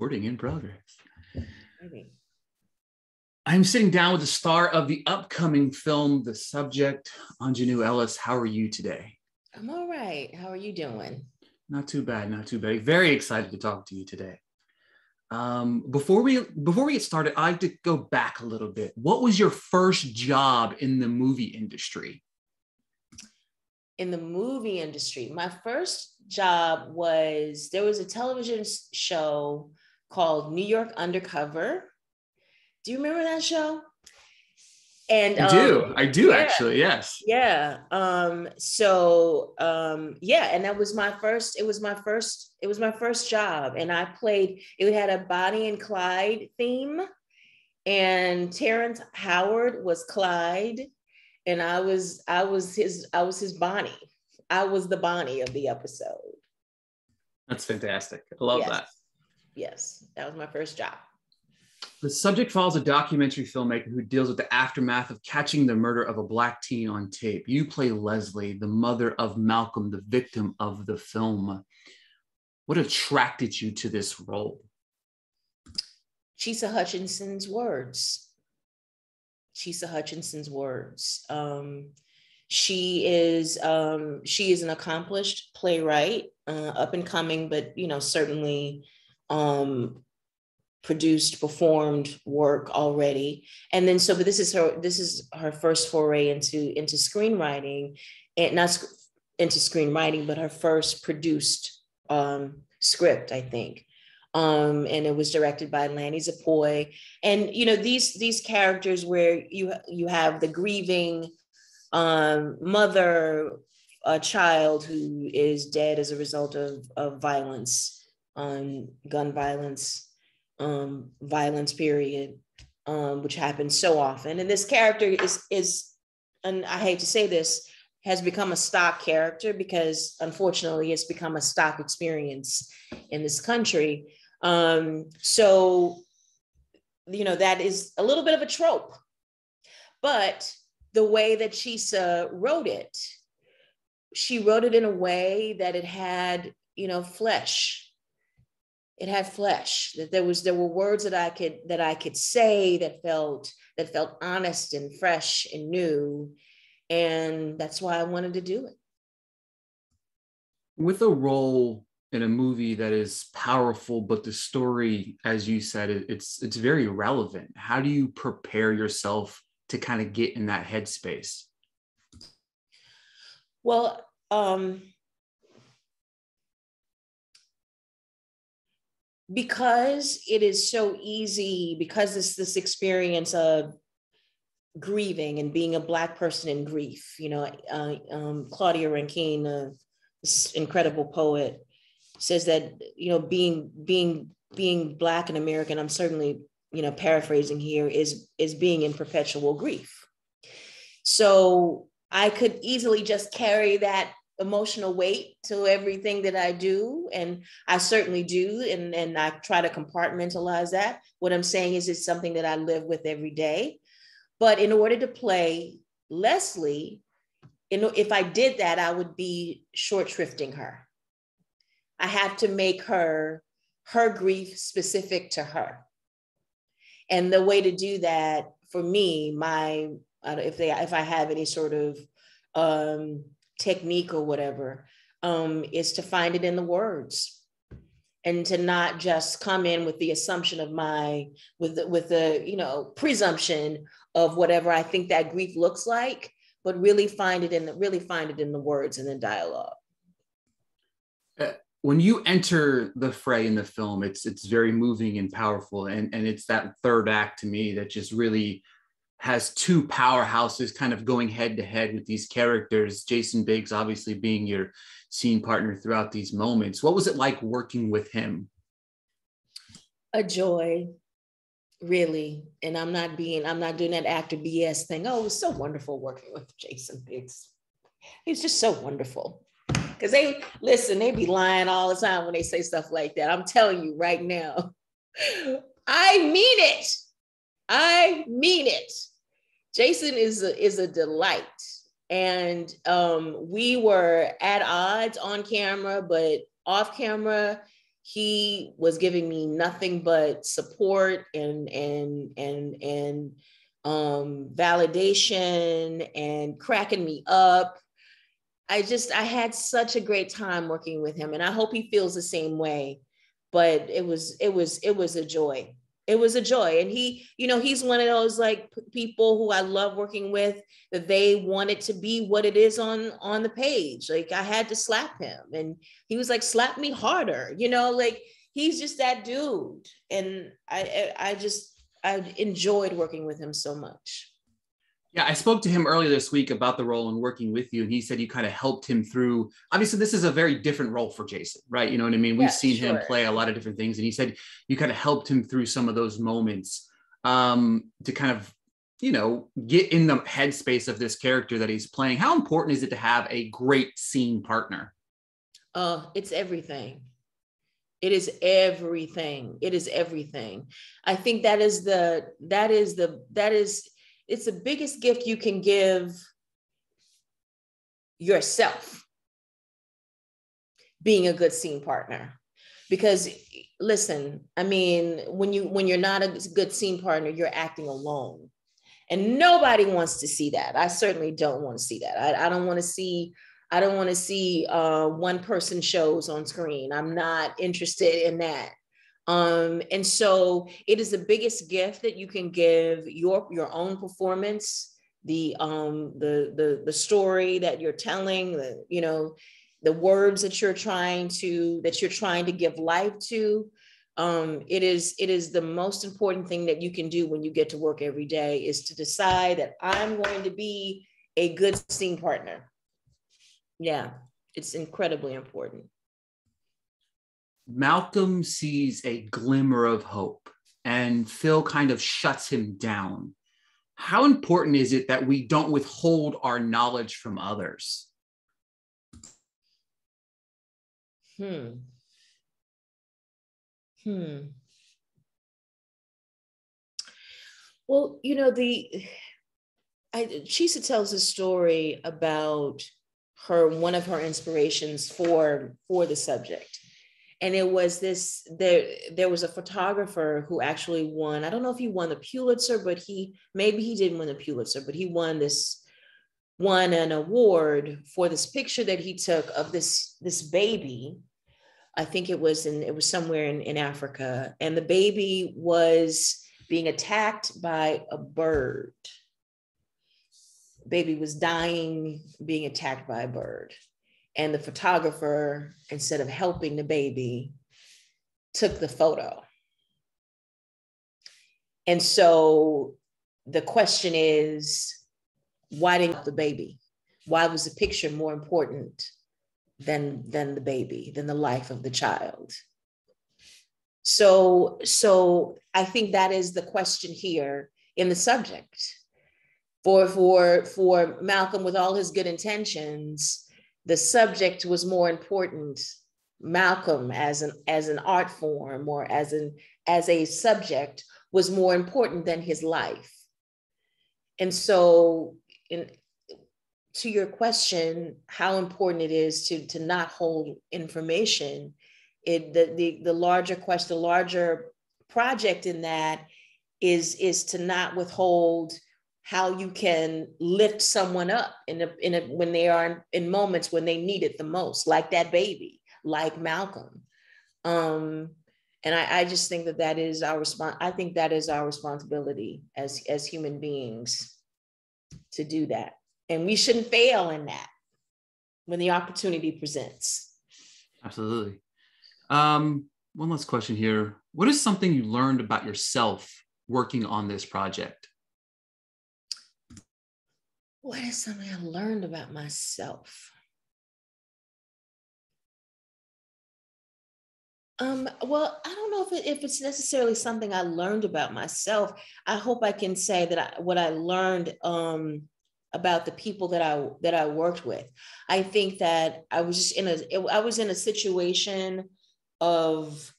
Recording in progress. Maybe. I'm sitting down with the star of the upcoming film, The Subject, Aunjanue Ellis. How are you today? I'm all right. How are you doing? Not too bad, not too bad. Very excited to talk to you today. Before we get started, I'd like to go back a little bit. What was your first job in the movie industry? In the movie industry, my first job there was a television show called New York Undercover. Do you remember that show? And I do yeah, actually, yes. Yeah. And that was my first, it was my first job. And it had a Bonnie and Clyde theme. And Terrence Howard was Clyde. And I was his Bonnie. I was the Bonnie of the episode. That's fantastic. I love that. Yes, that was my first job. The Subject follows a documentary filmmaker who deals with the aftermath of catching the murder of a Black teen on tape. You play Leslie, the mother of Malcolm, the victim of the film. What attracted you to this role? Chisa Hutchinson's words. She is an accomplished playwright, up and coming, but certainly produced, performed work already. And then but this is her first foray into screenwriting, and not into screenwriting, but her first produced script, I think. And it was directed by Lanny Zapoy. And these characters where you have the grieving mother, a child who is dead as a result of violence, gun violence, violence period, which happens so often. And this character is, and I hate to say this, has become a stock character because unfortunately it's become a stock experience in this country. So that is a little bit of a trope, but the way that Chisa wrote it, she wrote it in a way that it had, flesh. It had flesh. That there were words that I could say that felt honest and fresh and new, and that's why I wanted to do it. With a role in a movie that is powerful, but the story, as you said, it's very relevant. How do you prepare yourself to kind of get in that headspace? Well, because it is so easy, because it's this experience of grieving and being a Black person in grief. Claudia Rankine, this incredible poet, says that being Black and American, I'm certainly paraphrasing here, is being in perpetual grief. So I could easily just carry that emotional weight to everything that I do, and I certainly do, and I try to compartmentalize that. What I'm saying is it's something that I live with every day. But in order to play Leslie, if I did that, I would be short shrifting her. I have to make her grief specific to her. And the way to do that for me, if I have any sort of technique or whatever, is to find it in the words, and to not just come in with the assumption of with the presumption of whatever I think that grief looks like, but really find it in the words and the dialogue. When you enter the fray in the film, it's very moving and powerful, and it's that third act to me that just really has two powerhouses kind of going head to head with these characters. Jason Biggs obviously being your scene partner throughout these moments. What was it like working with him? A joy, really. And I'm not doing that actor BS thing. Oh, it was so wonderful working with Jason Biggs. He's just so wonderful. Because they be lying all the time when they say stuff like that. I'm telling you right now, I mean it. Jason is a delight. And we were at odds on camera, but off camera, He was giving me nothing but support and validation and cracking me up. I had such a great time working with him, and I hope he feels the same way. But it was a joy. It was a joy. And he's one of those like people who I love working with, that they want it to be what it is on the page. Like I had to slap him, and he was like, slap me harder, like he's just that dude. And I enjoyed working with him so much. Yeah, I spoke to him earlier this week about the role and working with you, and he said you kind of helped him through. Obviously, this is a very different role for Jason, right? You know what I mean? We've seen him play a lot of different things, and he said you kind of helped him through some of those moments to kind of, get in the headspace of this character that he's playing. How important is it to have a great scene partner? It's everything. It is everything. It is everything. I think it's the biggest gift you can give yourself, being a good scene partner. Because listen, I mean, when you're not a good scene partner, you're acting alone. And nobody wants to see that. I certainly don't want to see that. I don't want to see one person shows on screen. I'm not interested in that. And so it is the biggest gift that you can give your own performance, the story that you're telling, the words that you're trying to give life to. It is the most important thing that you can do when you get to work every day, is to decide that I'm going to be a good scene partner. Yeah, it's incredibly important. Malcolm sees a glimmer of hope and Phil kind of shuts him down. How important is it that we don't withhold our knowledge from others? Well, Chisa tells a story about one of her inspirations for the subject. And it was there was a photographer who actually won, I don't know if he won the Pulitzer, but maybe he didn't win the Pulitzer, but he won an award for this picture that he took of this baby. I think it was somewhere in Africa. And the baby was being attacked by a bird. Baby was dying, being attacked by a bird. And the photographer, instead of helping the baby, took the photo. And so the question is, why didn't the baby? Why was the picture more important than the baby, than the life of the child? So I think that is the question here in the subject. For Malcolm, with all his good intentions, the subject was more important. Malcolm as an art form, or as a subject, was more important than his life. And so, to your question, how important it is to not hold information, the larger question, the larger project in that is to not withhold how you can lift someone up when they are in moments when they need it the most, like that baby, like Malcolm. And I just think that is our response. I think that is our responsibility as human beings, to do that. And we shouldn't fail in that when the opportunity presents. Absolutely. One last question here. What is something you learned about yourself working on this project? What is something I learned about myself? Well, I don't know if it's necessarily something I learned about myself. I hope I can say that what I learned about the people that I worked with. I think that I was in a situation of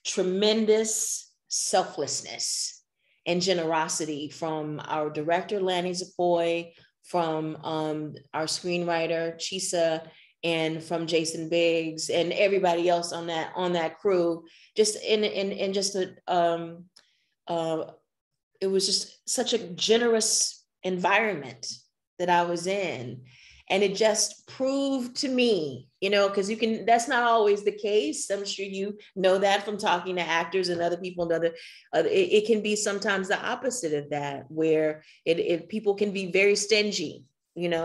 tremendous selflessness and generosity from our director, Lanny Zapoy, from our screenwriter, Chisa, and from Jason Biggs and everybody else on that crew. Just in just a it was just such a generous environment that I was in. And it just proved to me, because that's not always the case. I'm sure you know that from talking to actors and other people and it can be sometimes the opposite of that, where people can be very stingy,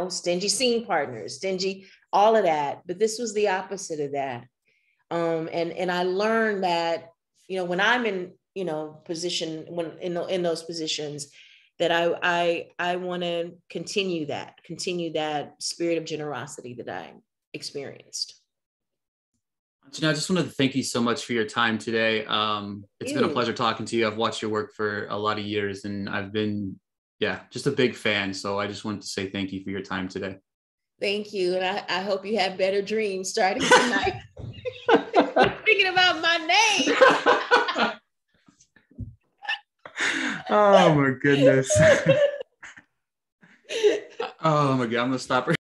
stingy scene partners, stingy, all of that. But this was the opposite of that. And I learned that, when I'm in, position, when in those positions, that I want to continue that spirit of generosity that I experienced. I just wanted to thank you so much for your time today. It's been a pleasure talking to you. I've watched your work for a lot of years, and I've been, just a big fan. So I just wanted to say thank you for your time today. Thank you. And I hope you have better dreams starting tonight. Thinking about my name. Oh my goodness. Oh my God, I'm gonna stop.